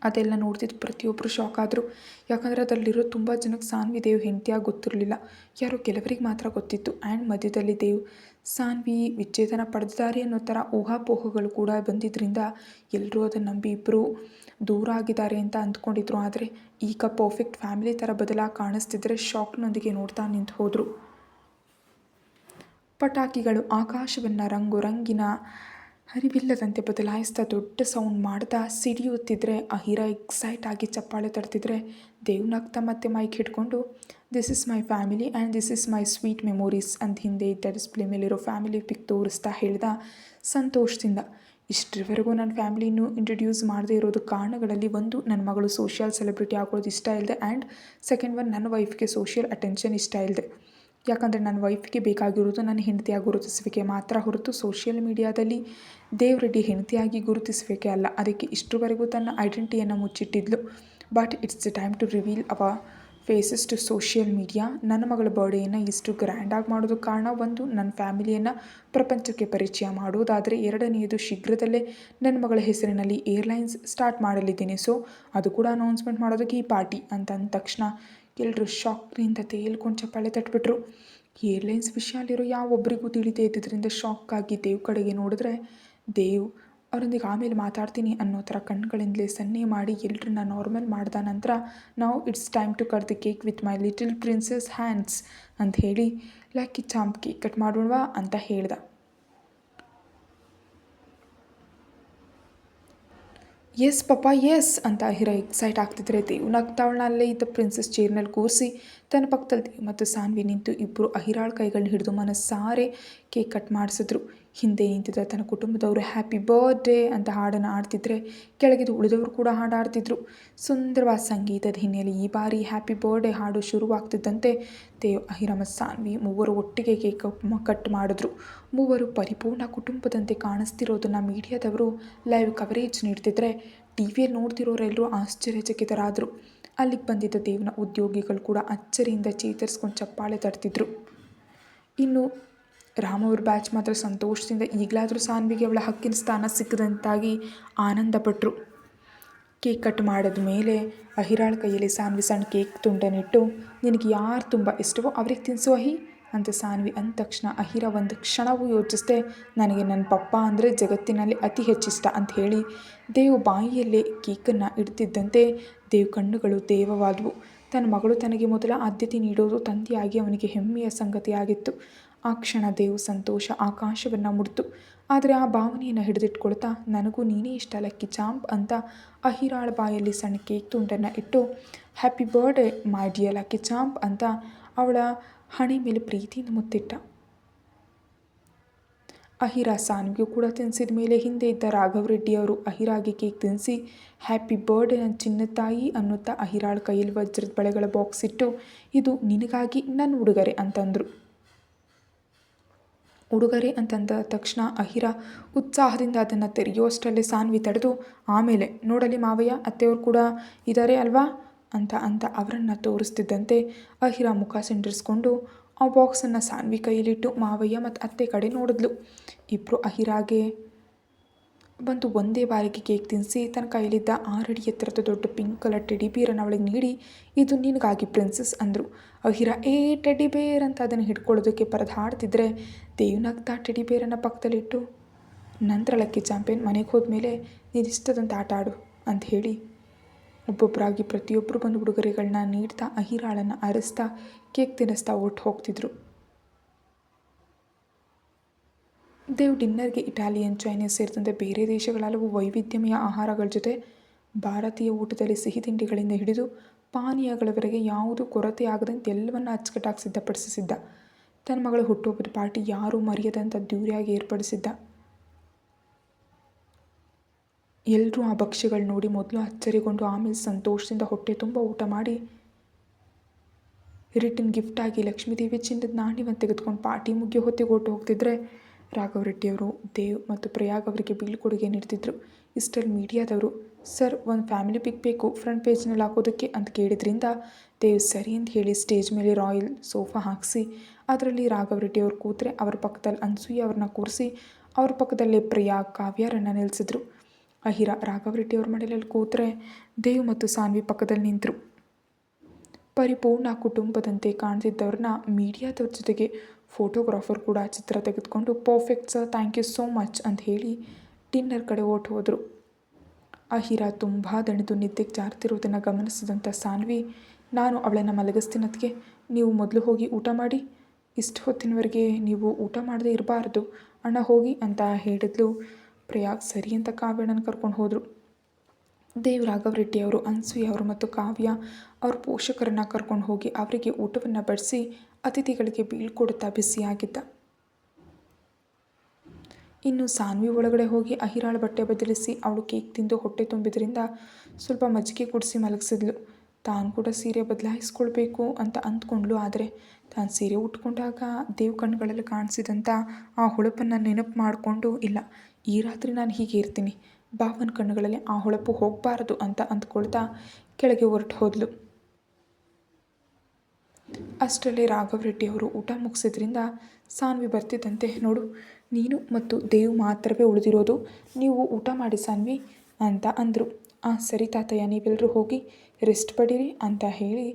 ಅದೆಲ್ಲ ನೋಡ್ತಿದ್ದು ಪ್ರತಿಯೊಬ್ಬರು ಶಾಕ್ ಆದರು. ಯಾಕಂದರೆ ಅದರಲ್ಲಿರೋ ತುಂಬ ಜನಕ್ಕೆ ಸಾನ್ವಿ ದೇವ್ ಹೆಂಡತಿಯಾಗಿ ಗೊತ್ತಿರಲಿಲ್ಲ, ಯಾರೋ ಕೆಲವರಿಗೆ ಮಾತ್ರ ಗೊತ್ತಿತ್ತು. ಆ್ಯಂಡ್ ಮಧ್ಯದಲ್ಲಿ ದೇವ್ ಸಾನ್ವಿ ವಿಚ್ಛೇದನ ಪಡೆದಿದ್ದಾರೆ ಅನ್ನೋ ಥರ ಊಹಾಪೋಹಗಳು ಕೂಡ ಬಂದಿದ್ದರಿಂದ ಎಲ್ಲರೂ ಅದನ್ನು ನಂಬಿ ಇಬ್ಬರು ದೂರ ಆಗಿದ್ದಾರೆ ಅಂತ ಅಂದ್ಕೊಂಡಿದ್ರು. ಆದರೆ ಈಗ ಪರ್ಫೆಕ್ಟ್ ಫ್ಯಾಮಿಲಿ ಥರ ಬದಲಾಗಿ ಕಾಣಿಸ್ತಿದ್ರೆ ಶಾಕ್ನೊಂದಿಗೆ ನೋಡ್ತಾ ನಿಂತು ಹೋದರು. ಪಟಾಕಿಗಳು ಆಕಾಶವನ್ನು ರಂಗಿನ ಹರಿವಿಲ್ಲದಂತೆ ಬದಲಾಯಿಸ್ತಾ ದೊಡ್ಡ ಸೌಂಡ್ ಮಾಡ್ತಾ ಸಿಡಿಯುತ್ತಿದ್ದರೆ ಅಹಿರಾ ಎಕ್ಸೈಟ್ ಆಗಿ ಚಪ್ಪಾಳೆ ತಡ್ತಿದ್ರೆ ದೇವ್ ನಗ್ತಾ ಮತ್ತೆ ಮೈಕ್ ಹಿಡ್ಕೊಂಡು this is my family and this is my sweet memories ಅಂತ ಹಿಂದೆ ಇದ್ದ ಡಿಸ್ಪ್ಲೇ ಮೇಲಿರೋ ಫ್ಯಾಮಿಲಿ ಪಿಕ್ ತೋರಿಸ್ತಾ ಹೇಳ್ದ ಸಂತೋಷದಿಂದ. ಇಷ್ಟರವರೆಗೂ ನನ್ನ ಫ್ಯಾಮಿಲಿನೂ ಇಂಟ್ರೊಡ್ಯೂಸ್ ಮಾಡದೇ ಇರೋದು ಕಾರಣಗಳಲ್ಲಿ ಒಂದು, ನನ್ನ ಮಗಳು ಸೋಷಿಯಲ್ ಸೆಲೆಬ್ರಿಟಿ ಆಗೋದು ಇಷ್ಟ ಇಲ್ಲದೆ, ಆ್ಯಂಡ್ ಸೆಕೆಂಡ್ ಒನ್, ನನ್ನ ವೈಫ್ಗೆ ಸೋಷಿಯಲ್ ಅಟೆನ್ಷನ್ ಇಷ್ಟ ಇಲ್ಲದೆ. ಯಾಕಂದರೆ ನನ್ನ ವೈಫ್ಗೆ ಬೇಕಾಗಿರೋದು ನನ್ನ ಹೆಂಡತಿಯಾಗಿ ಗುರುತಿಸುವಿಕೆ ಮಾತ್ರ ಹೊರತು ಸೋಷಿಯಲ್ ಮೀಡಿಯಾದಲ್ಲಿ ದೇವ್ ರೆಡ್ಡಿ ಹೆಂಡತಿಯಾಗಿ ಗುರುತಿಸುವಿಕೆ ಅಲ್ಲ. ಅದಕ್ಕೆ ಇಷ್ಟರವರೆಗೂ ತನ್ನ ಐಡೆಂಟಿಟಿಯನ್ನು ಮುಚ್ಚಿಟ್ಟಿದ್ಲು. But it's the time to reveal our faces to social media. ನನ್ನ ಮಗಳ ಬರ್ಡೇಯನ್ನು ಇಷ್ಟು ಗ್ರ್ಯಾಂಡಾಗಿ ಮಾಡೋದಕ್ಕೆ ಕಾರಣ ಒಂದು, ನನ್ನ ಫ್ಯಾಮಿಲಿಯನ್ನು ಪ್ರಪಂಚಕ್ಕೆ ಪರಿಚಯ ಮಾಡೋದಾದರೆ, ಎರಡನೆಯದು ಶೀಘ್ರದಲ್ಲೇ ನನ್ನ ಮಗಳ ಹೆಸರಿನಲ್ಲಿ ಏರ್ಲೈನ್ಸ್ ಸ್ಟಾರ್ಟ್ ಮಾಡಲಿದ್ದೀನಿ, ಸೊ ಅದು ಕೂಡ ಅನೌನ್ಸ್ಮೆಂಟ್ ಮಾಡೋದಕ್ಕೆ ಈ ಪಾರ್ಟಿ ಅಂತ ಅಂದ ತಕ್ಷಣ ಎಲ್ಲರೂ ಶಾಕ್ನಿಂದ ತೇಲ್ಕೊಂಡು ಚಪ್ಪಾಳೆ ತಟ್ಬಿಟ್ರು. ಏರ್ಲೈನ್ಸ್ ವಿಷಯ ಅಲ್ಲಿರೋ ಯಾವೊಬ್ಬರಿಗೂ ತಿಳಿದೇ ಇದ್ದಿದ್ದರಿಂದ ಶಾಕ್ ಆಗಿ ದೇವ್ ಕಡೆಗೆ ನೋಡಿದ್ರೆ ದೇವ್ ಅವರೊಂದಿಗೆ ಆಮೇಲೆ ಮಾತಾಡ್ತೀನಿ ಅನ್ನೋ ಥರ ಕಣ್ಗಳಿಂದಲೇ ಸನ್ನೆ ಮಾಡಿ ಎಲ್ಲರನ್ನ ನಾರ್ಮಲ್ ಮಾಡಿದ ನಂತರ, ನಾವು it's time to cut the cake with my little princess hands ಅಂತ ಹೇಳಿ, ಲಕ್ಕಿ ಚಾಂಪ್ ಕೇಕ್ ಕಟ್ ಮಾಡೋಣವಾ ಅಂತ ಹೇಳ್ದ. ಎಸ್ ಪಪ್ಪ ಎಸ್ ಅಂತ ಅಹಿರ ಎಕ್ಸೈಟ್ ಆಗ್ತಿದ್ರೆ, ದೇವ್ ನಗ್ತಾವಳನ್ನ ಅಲ್ಲೇ ಇದ್ದ ಪ್ರಿನ್ಸಸ್ ಚೇರ್ನಲ್ಲಿ ಕೂರಿಸಿ ತನ್ನ ಪಕ್ಕದಲ್ಲಿ ದೇವ್ ಮತ್ತು ಸಾನ್ವಿ ನಿಂತು ಇಬ್ಬರು ಅಹಿರಾಳ್ ಕೈಗಳನ್ನ ಹಿಡಿದು ಮನಸ್ಸಾರೆ ಕೇಕ್ ಕಟ್ ಮಾಡಿಸಿದ್ರು. ಹಿಂದೆ ನಿಂತಿದ್ದ ತನ್ನ ಕುಟುಂಬದವರು ಹ್ಯಾಪಿ ಬರ್ಡೇ ಅಂತ ಹಾಡನ್ನು ಆಡ್ತಿದ್ರೆ, ಕೆಳಗಿದು ಉಳಿದವರು ಕೂಡ ಹಾಡಾಡ್ತಿದ್ರು. ಸುಂದರವಾದ ಸಂಗೀತದ ಹಿನ್ನೆಲೆ ಈ ಬಾರಿ ಹ್ಯಾಪಿ ಬರ್ಡೇ ಹಾಡು ಶುರುವಾಗ್ತಿದ್ದಂತೆ ದೇವ್, ಅಹಿರ ಮತ್ತು ಸಾನ್ವಿ ಮೂವರು ಒಟ್ಟಿಗೆ ಕೇಕ್ ಕಟ್ ಮಾಡಿದ್ರು. ಮೂವರು ಪರಿಪೂರ್ಣ ಕುಟುಂಬದಂತೆ ಕಾಣಿಸ್ತಿರೋದನ್ನು ಮೀಡಿಯಾದವರು ಲೈವ್ ಕವರೇಜ್ ನೀಡ್ತಿದ್ರೆ, ಟಿವಿಯಲ್ಲಿ ನೋಡ್ತಿರೋರೆಲ್ಲರೂ ಆಶ್ಚರ್ಯಚಕಿತರಾದರು. ಅಲ್ಲಿಗೆ ಬಂದಿದ್ದ ದೇವ್ನ ಉದ್ಯೋಗಿಗಳು ಕೂಡ ಅಚ್ಚರಿಯಿಂದ ಚೇತರಿಸ್ಕೊಂಡು ಚಪ್ಪಾಳೆ ತಟ್ತಿದ್ರು. ಇನ್ನು ರಾಮವ್ರ ಬ್ಯಾಚ್ ಮಾತ್ರ ಸಂತೋಷದಿಂದ ಈಗಲಾದರೂ ಸಾನ್ವಿಗೆ ಅವಳ ಹಕ್ಕಿನ ಸ್ಥಾನ ಸಿಕ್ಕದಂತಾಗಿ ಆನಂದಪಟ್ಟರು. ಕೇಕ್ ಕಟ್ ಮಾಡಿದ ಮೇಲೆ ಅಹಿರಾಳ್ ಕೈಯಲ್ಲಿ ಸಾನ್ವಿ ಸಣ್ಣ ಕೇಕ್ ತುಂಡನಿಟ್ಟು, ನಿನಗೆ ಯಾರು ತುಂಬ ಇಷ್ಟವೋ ಅವ್ರಿಗೆ ತಿನ್ನಿಸು ಅಹಿ ಅಂತ ಸಾನ್ವಿ ಅಂದ ತಕ್ಷಣ ಅಹಿರ ಒಂದು ಕ್ಷಣವೂ ಯೋಚಿಸ್ದೆ, ನನಗೆ ನನ್ನ ಪಪ್ಪ ಅಂದರೆ ಜಗತ್ತಿನಲ್ಲಿ ಅತಿ ಹೆಚ್ಚಿಷ್ಟ ಅಂತ ಹೇಳಿ ದೇವ್ ಬಾಯಿಯಲ್ಲೇ ಕೇಕನ್ನು ಇಡ್ತಿದ್ದಂತೆ ದೇವ್ ಕಣ್ಣುಗಳು ದೇವವಾದವು. ತನ್ನ ಮಗಳು ತನಗೆ ಮೊದಲ ಆದ್ಯತೆ ನೀಡೋದು ತಂದೆಯಾಗಿ ಅವನಿಗೆ ಹೆಮ್ಮೆಯ ಸಂಗತಿಯಾಗಿತ್ತು. ಆ ಕ್ಷಣ ದೇವ್ ಸಂತೋಷ ಆಕಾಶವನ್ನು ಮುಡ್ತು. ಆದರೆ ಆ ಭಾವನೆಯನ್ನು ಹಿಡಿದಿಟ್ಕೊಳ್ತಾ, ನನಗೂ ನೀನೇ ಇಷ್ಟ ಲಕ್ಕಿ ಚಾಂಪ್ ಅಂತ ಅಹಿರಾಳ ಬಾಯಲ್ಲಿ ಸಣ್ಣ ಕೇಕ್ ತುಂಡನ್ನು ಇಟ್ಟು, happy birthday my dear lucky champ ಅಂತ ಅವಳ ಹಣೆ ಮೇಲೆ ಪ್ರೀತಿಯಿಂದ ಮುತ್ತಿಟ್ಟ. ಅಹಿರ ಸಾನ್ವಿಗೂ ಕೂಡ ತಿನ್ನಿಸಿದ ಮೇಲೆ ಹಿಂದೆ ಇದ್ದ ರಾಘವ್ ರೆಡ್ಡಿಯವರು ಅಹಿರಾಗೆ ಕೇಕ್ ತಿನ್ನಿಸಿ, ಹ್ಯಾಪಿ ಬರ್ಡೇ ನನ್ನ ಚಿನ್ನ ತಾಯಿ ಅನ್ನುತ್ತಾ ಅಹಿರಾಳ ಕೈಯಲ್ಲಿ ವಜ್ರದ ಬಳೆಗಳ ಬಾಕ್ಸ್ ಇಟ್ಟು, ಇದು ನಿನಗಾಗಿ ನನ್ನ ಉಡುಗೊರೆ ಅಂತಂದರು. ಉಡುಗೊರೆ ಅಂತಂದ ತಕ್ಷಣ ಅಹಿರ ಉತ್ಸಾಹದಿಂದ ಅದನ್ನು ತೆರೆಯುವಷ್ಟರಲ್ಲೇ ಸಾನ್ವಿ ತಡೆದು, ಆಮೇಲೆ ನೋಡಲಿ ಮಾವಯ್ಯ, ಅತ್ತೆಯವರು ಕೂಡ ಇದ್ದಾರೆ ಅಲ್ವಾ ಅಂತ ಅವರನ್ನು ತೋರಿಸ್ತಿದ್ದಂತೆ ಅಹಿರ ಮುಖ ಸಿಂಡರಿಸ್ಕೊಂಡು ಆ ಬಾಕ್ಸನ್ನು ಸಾನ್ವಿ ಕೈಯಲ್ಲಿಟ್ಟು ಮಾವಯ್ಯ ಮತ್ತು ಅತ್ತೆ ಕಡೆ ನೋಡಿದ್ಲು. ಇಬ್ಬರು ಅಹಿರಾಗೆ ಬಂದು ಒಂದೇ ಬಾರಿಗೆ ಕೇಕ್ ತಿನ್ನಿಸಿ ತನ್ನ ಕೈಯಲ್ಲಿದ್ದ 6 ಅಡಿ ಎತ್ತರದ ದೊಡ್ಡ ಪಿಂಕ್ ಕಲರ್ ಟೆಡಿ ಬೇರನ್ನು ಅವಳಿಗೆ ನೀಡಿ, ಇದು ನಿನಗಾಗಿ ಪ್ರಿನ್ಸಸ್ ಅಂದರು. ಅಹಿರ ಟೆಡಿ ಬೇರ್ ಅಂತ ಅದನ್ನು ಹಿಡ್ಕೊಳ್ಳೋದಕ್ಕೆ ಪರದಾಡ್ತಿದ್ರೆ, ದೇವ್ನಾಗ್ತಾ ಟೆಡಿ ಬೇರನ್ನು ಪಕ್ಕದಲ್ಲಿಟ್ಟು, ನಂತರ ಲಕ್ಕಿ ಚಾಂಪಿಯನ್ ಮನೆಗೆ ಹೋದ್ಮೇಲೆ ನೀನಿಷ್ಟದಂತ ಆಟ ಆಡು ಅಂತ ಹೇಳಿ ಒಬ್ಬೊಬ್ಬರಾಗಿ ಪ್ರತಿಯೊಬ್ಬರು ಬಂದು ಉಡುಗೊರೆಗಳನ್ನ ನೀಡ್ತಾ ಅಹಿರಾಳನ್ನು ಅರಸ್ತಾ ಕೇಕ್ ತಿನ್ನಿಸ್ತಾ ಒಟ್ಟು ಹೋಗ್ತಿದ್ರು. ದೇವ್ ಡಿನ್ನರ್ಗೆ ಇಟಾಲಿಯನ್, ಚೈನೀಸ್ ಸೇರಿದಂತೆ ಬೇರೆ ದೇಶಗಳ ಹಲವು ವೈವಿಧ್ಯಮಯ ಆಹಾರಗಳ ಜೊತೆ ಭಾರತೀಯ ಊಟದಲ್ಲಿ ಸಿಹಿ ತಿಂಡಿಗಳಿಂದ ಹಿಡಿದು ಪಾನೀಯಗಳವರೆಗೆ ಯಾವುದೂ ಕೊರತೆ ಆಗದಂತೆ ಎಲ್ಲವನ್ನ ಅಚ್ಚುಕಟ್ಟಾಗಿ ಸಿದ್ಧಪಡಿಸಿದ್ದ. ತನ್ನ ಮಗಳ ಹುಟ್ಟುಹಬ್ಬದ ಪಾರ್ಟಿ ಯಾರೂ ಮರೆಯದಂಥ ಅದ್ದೂರಿಯಾಗಿ ಏರ್ಪಡಿಸಿದ್ದ. ಎಲ್ಲರೂ ಆ ಭಕ್ಷ್ಯಗಳು ನೋಡಿ ಮೊದಲು ಅಚ್ಚರಿಗೊಂಡು ಆಮೇಲೆ ಸಂತೋಷದಿಂದ ಹೊಟ್ಟೆ ತುಂಬ ಊಟ ಮಾಡಿ ರಿಟರ್ನ್ ಗಿಫ್ಟಾಗಿ ಲಕ್ಷ್ಮೀದೇವಿ ಚಿನ್ನದ ನಾಣ್ಯವನ್ನು ತೆಗೆದುಕೊಂಡು ಪಾರ್ಟಿ ಮುಗಿಯೋ ಹೊತ್ತಿಗೆ ಹೊಟ್ಟು ಹೋಗ್ತಿದ್ರೆ, ರಾಘವ್ ರೆಡ್ಡಿಯವರು ದೇವ್ ಮತ್ತು ಪ್ರಯಾಗ್ ಅವರಿಗೆ ಬೀಳ್ಕೊಡುಗೆ ನೀಡ್ತಿದ್ರು. ಇಷ್ಟರಲ್ಲಿ ಮೀಡಿಯಾದವರು, ಸರ್ ಒಂದು ಫ್ಯಾಮಿಲಿ ಪಿಕ್ ಬೇಕು ಫ್ರಂಟ್ ಪೇಜ್ನಲ್ಲಿ ಹಾಕೋದಕ್ಕೆ ಅಂತ ಕೇಳಿದ್ರಿಂದ ದೇವ್ ಸರಿ ಅಂತ ಹೇಳಿ ಸ್ಟೇಜ್ ಮೇಲೆ ರಾಯಲ್ ಸೋಫಾ ಹಾಕಿಸಿ ಅದರಲ್ಲಿ ರಾಘವ್ ರೆಡ್ಡಿಯವರು ಕೂತ್ರೆ ಅವರ ಪಕ್ಕದಲ್ಲಿ ಅನ್ಸೂಯ ಅವ್ರನ್ನ ಕೂರಿಸಿ ಅವ್ರ ಪಕ್ಕದಲ್ಲೇ ಪ್ರಯಾಗ್, ಕಾವ್ಯರನ್ನು ನಿಲ್ಲಿಸಿದ್ರು. ಅಹಿರ ರಾಘವ್ ರೆಡ್ಡಿಯವ್ರ ಮನೆಯಲ್ಲಿ ಕೂತ್ರೆ ದೇವ್ ಮತ್ತು ಸಾನ್ವಿ ಪಕ್ಕದಲ್ಲಿ ನಿಂತರು. ಪರಿಪೂರ್ಣ ಕುಟುಂಬದಂತೆ ಕಾಣ್ತಿದ್ದವ್ರನ್ನ ಮೀಡಿಯಾದವ್ರ ಜೊತೆಗೆ ಫೋಟೋಗ್ರಾಫರ್ ಕೂಡ ಚಿತ್ರ ತೆಗೆದುಕೊಂಡು, perfect sir, thank you so much ಅಂತ ಹೇಳಿ ಡಿನ್ನರ್ ಕಡೆ ಓಟ್ ಹೋದರು. ಅಹಿರ ತುಂಬ ದಣಿದು ನಿದ್ದೆಗೆ ಜಾರ್ತಿರೋದನ್ನು ಗಮನಿಸಿದಂಥ ಸಾನ್ವಿ, ನಾನು ಅವಳನ್ನು ಮಲಗಿಸ್ತೀನತ್ಗೆ, ನೀವು ಮೊದಲು ಹೋಗಿ ಊಟ ಮಾಡಿ, ಇಷ್ಟು ಹೊತ್ತಿನವರೆಗೆ ನೀವು ಊಟ ಮಾಡದೇ ಇರಬಾರ್ದು ಅಣ್ಣ ಹೋಗಿ ಅಂತ ಹೇಳಿದ್ಲು. ಪ್ರಯಾಗ್ ಸರಿ ಅಂತ ಕಾವ್ಯಣ್ಣನ ಕರ್ಕೊಂಡು ಹೋದರು. ದೇವ್, ರಾಘವ್ ರೆಡ್ಡಿ ಅವರು, ಅನ್ಸೂಯ ಅವರು ಮತ್ತು ಕಾವ್ಯ ಅವ್ರ ಪೋಷಕರನ್ನು ಕರ್ಕೊಂಡು ಹೋಗಿ ಅವರಿಗೆ ಊಟವನ್ನು ಬಡಿಸಿ ಅತಿಥಿಗಳಿಗೆ ಬೀಳ್ಕೊಡುತ್ತಾ ಬಿಸಿಯಾಗಿದ್ದ. ಇನ್ನು ಸಾನ್ವಿ ಒಳಗಡೆ ಹೋಗಿ ಅಹಿರಾಳ ಬಟ್ಟೆ ಬದಲಿಸಿ ಅವಳು ಕೇಕ್ ತಿಂದು ಹೊಟ್ಟೆ ತುಂಬಿದ್ರಿಂದ ಸ್ವಲ್ಪ ಮಜ್ಜಿಗೆ ಕುಡಿಸಿ ಮಲಗಿಸಿದ್ಲು. ತಾನು ಕೂಡ ಸೀರೆ ಬದಲಾಯಿಸ್ಕೊಳ್ಬೇಕು ಅಂತ ಅಂದ್ಕೊಂಡ್ಲು. ಆದರೆ ತಾನು ಸೀರೆ ಉಟ್ಕೊಂಡಾಗ ದೇವ್ ಕಣ್ಗಳಲ್ಲಿ ಕಾಣಿಸಿದಂಥ ಆ ಹೊಳಪನ್ನು ನೆನಪು ಮಾಡಿಕೊಂಡು, ಇಲ್ಲ, ಈ ರಾತ್ರಿ ನಾನು ಹೀಗೆ ಇರ್ತೀನಿ, ಭಾವನ ಕಣ್ಣುಗಳಲ್ಲಿ ಆ ಹೊಳಪು ಹೋಗಬಾರದು ಅಂತ ಅಂದ್ಕೊಳ್ತಾ ಕೆಳಗೆ ಹೊರಟು ಹೋದ್ಲು. ಅಷ್ಟರಲ್ಲೇ ರಾಘವ್ ರೆಡ್ಡಿಯವರು ಊಟ ಮುಗಿಸಿದ್ರಿಂದ ಸಾನ್ವಿ ಬರ್ತಿದ್ದಂತೆ, ನೋಡು, ನೀನು ಮತ್ತು ದೇವ್ ಮಾತ್ರವೇ ಉಳಿದಿರೋದು, ನೀವು ಊಟ ಮಾಡಿ ಸಾನ್ವಿ ಅಂತ ಅಂದರು. ಸರಿ ತಾತಯ್ಯ, ನೀವೆಲ್ಲರೂ ಹೋಗಿ ರೆಸ್ಟ್ ಪಡೀರಿ ಅಂತ ಹೇಳಿ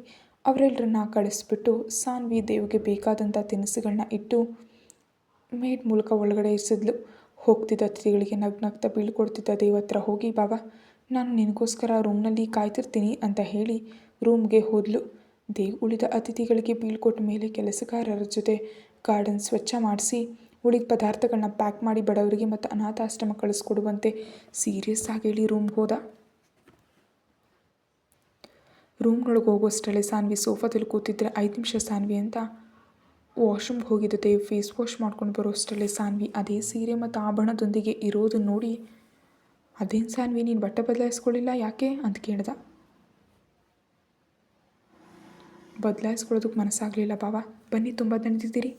ಅವರೆಲ್ಲರನ್ನ ಕಳಿಸ್ಬಿಟ್ಟು ಸಾನ್ವಿ ದೇವ್ಗೆ ಬೇಕಾದಂಥ ತಿನಿಸುಗಳನ್ನ ಇಟ್ಟು ಮೇಡ್ ಮೂಲಕ ಒಳಗಡೆ ಇರಿಸಿದ್ಲು. ಹೋಗ್ತಿದ್ದ ಅತಿಥಿಗಳಿಗೆ ನಗ್ನಗ್ತಾ ಬೀಳ್ಕೊಡ್ತಿದ್ದ ದೇವ್ ಹತ್ರ ಹೋಗಿ, ಬಾಬಾ ನಾನು ನಿನಗೋಸ್ಕರ ರೂಮ್ನಲ್ಲಿ ಕಾಯ್ತಿರ್ತೀನಿ ಅಂತ ಹೇಳಿ ರೂಮ್ಗೆ ಹೋದ್ಲು. ದೇವ್ ಉಳಿದ ಅತಿಥಿಗಳಿಗೆ ಬೀಳ್ಕೊಟ್ಟ ಮೇಲೆ ಕೆಲಸಗಾರರ ಜೊತೆ ಗಾರ್ಡನ್ ಸ್ವಚ್ಛ ಮಾಡಿಸಿ ಉಳಿದ ಪದಾರ್ಥಗಳನ್ನ ಪ್ಯಾಕ್ ಮಾಡಿ ಬಡವರಿಗೆ ಮತ್ತು ಅನಾಥಾಶ್ರಮ ಕಳಿಸ್ಕೊಡುವಂತೆ ಸೀರಿಯಸ್ ಆಗಿ ಹೇಳಿ ರೂಮ್ಗೆ ಹೋದ. ರೂಮ್ಗಳಿಗೆ ಹೋಗೋಷ್ಟರಲ್ಲೇ ಸಾನ್ವಿ ಸೋಫಾದಲ್ಲಿ ಕೂತಿದ್ರೆ 5 ನಿಮಿಷ ಸಾನ್ವಿ ಅಂತ ವಾಶ್ರೂಮ್ಗೆ ಹೋಗಿದ್ದ ದೇವ್ ಫೇಸ್ ವಾಶ್ ಮಾಡ್ಕೊಂಡು ಬರೋಷ್ಟರಲ್ಲೇ ಸಾನ್ವಿ ಅದೇ ಸೀರೆ ಮತ್ತು ಆಭರಣದೊಂದಿಗೆ ಇರೋದನ್ನ ನೋಡಿ, ಅದೇನು ಸಾನ್ವಿ ನೀನು ಬಟ್ಟೆ ಬದಲಾಯಿಸ್ಕೊಳ್ಳಿಲ್ಲ ಯಾಕೆ ಅಂತ ಕೇಳ್ದ. ಬದಲಾಯಿಸ್ಕೊಳ್ಳೋದಕ್ಕೆ ಮನಸ್ಸಾಗಲಿಲ್ಲ ಬಾವ, ಬನ್ನಿ ತುಂಬ ದಣಿದಿದ್ದೀರಿ